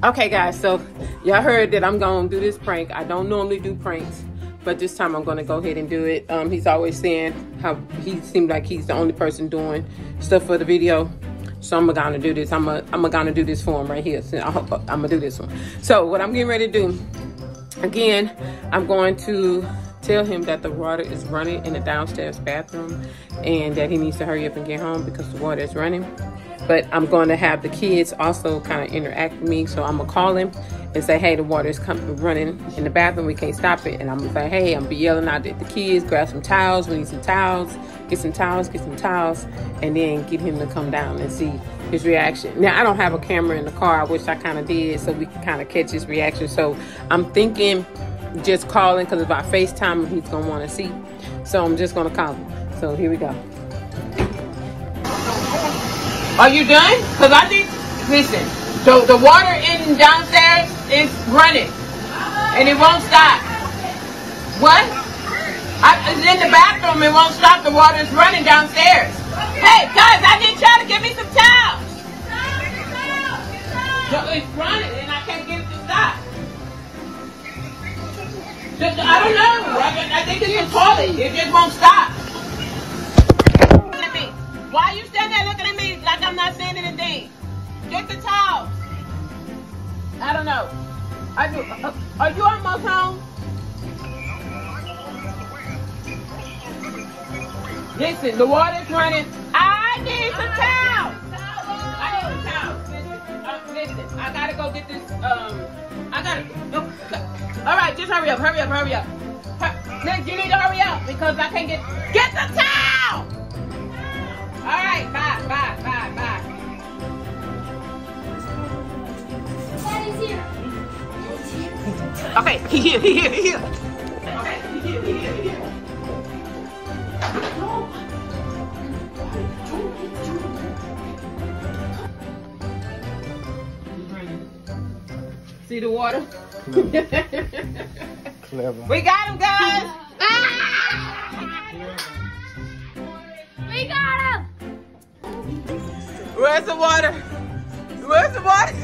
Okay guys, so y'all heard that I'm gonna do this prank. I don't normally do pranks, but this time I'm gonna go ahead and do it. He's always saying how he seemed like he's the only person doing stuff for the video. So I'm gonna do this. I'm gonna do this for him right here. So I'm gonna do this one. So what I'm getting ready to do, again, I'm going to tell him that the water is running in the downstairs bathroom and that he needs to hurry up and get home because the water is running. But I'm going to have the kids also kind of interact with me. So I'm going to call him and say, hey, the water is running in the bathroom. We can't stop it. And I'm going to say, hey, I'm going to be yelling out at the kids, grab some towels. We need some towels. Get some towels, get some towels. And then get him to come down and see his reaction. Now, I don't have a camera in the car. I wish I kind of did so we can kind of catch his reaction. So I'm thinking just calling because if I FaceTime him, he's going to want to see. So I'm just going to call him. So here we go. Are you done? Because I need, listen, so the water in downstairs is running and it won't stop. What? It's in the bathroom, it won't stop. The water is running downstairs. Hey, guys, I need y'all to give me some towels. So it's running and I can't get it to stop. I don't know. I think it's the toilet. It just won't stop. Why are you standing there looking at me like I'm not saying anything? Get the towels. I don't know. Are you almost home? Listen, the water's running. I need some towels. I need some towels. Listen, I gotta go get this. All right, just hurry up. You need to hurry up because I can't get the towel. All right, bye. Daddy's here. Okay, he here. Okay, he here. See the water? Clever. We got him, guys. We got him. Where's the water? Where's the water?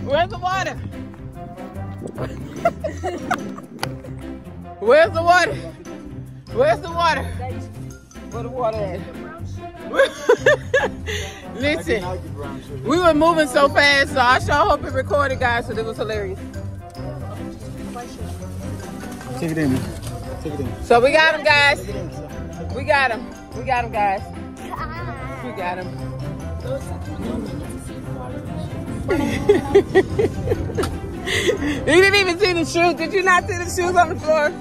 Where's the water? Where's the water? Where's the water? Where the water at? Listen, we were moving so fast, so I sure hope it recorded, guys, so it was hilarious. Take it in, man. Take it in. So we got him, guys. We got him, guys. We got him. You didn't even see the shoes. Did you not see the shoes on the floor?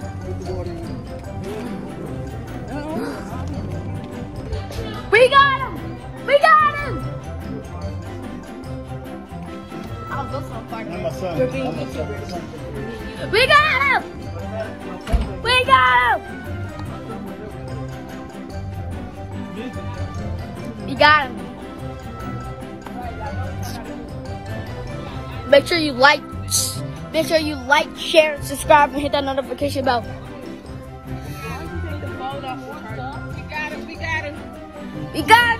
We got him. We got him. I'll go so far. I'm my son. We're being YouTubers. We got him. We got him. We got him. Make sure you like, share, subscribe, and hit that notification bell. We got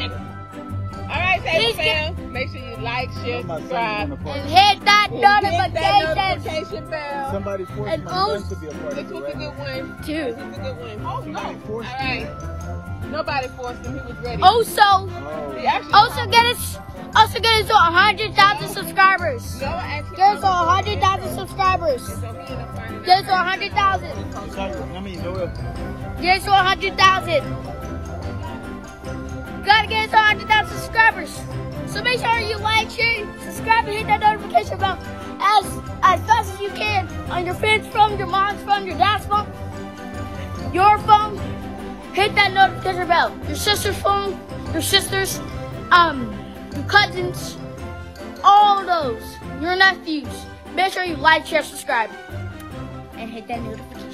him. All right, Table Fam. Make sure you like, share, subscribe. And hit that notification bell. Somebody forced And my also- son to be a part This of it, was a right? good one. too. This was a good one. Oh, no. Somebody All forced right. Nobody forced him. He was ready. Also He actually get us to 100,000 subscribers. Noah actually Get us to 100,000 subscribers. So he ended up finding Get us to 100,000. Get us to 100,000. Gotta get us to 100,000 subscribers. So make sure you like, share, subscribe, and hit that notification bell as fast as you can on your friend's phone, your mom's phone, your dad's phone, your phone. Hit that notification bell. Your sister's phone, your sisters, your cousins, all those, your nephews. Make sure you like, share, subscribe, and hit that notification.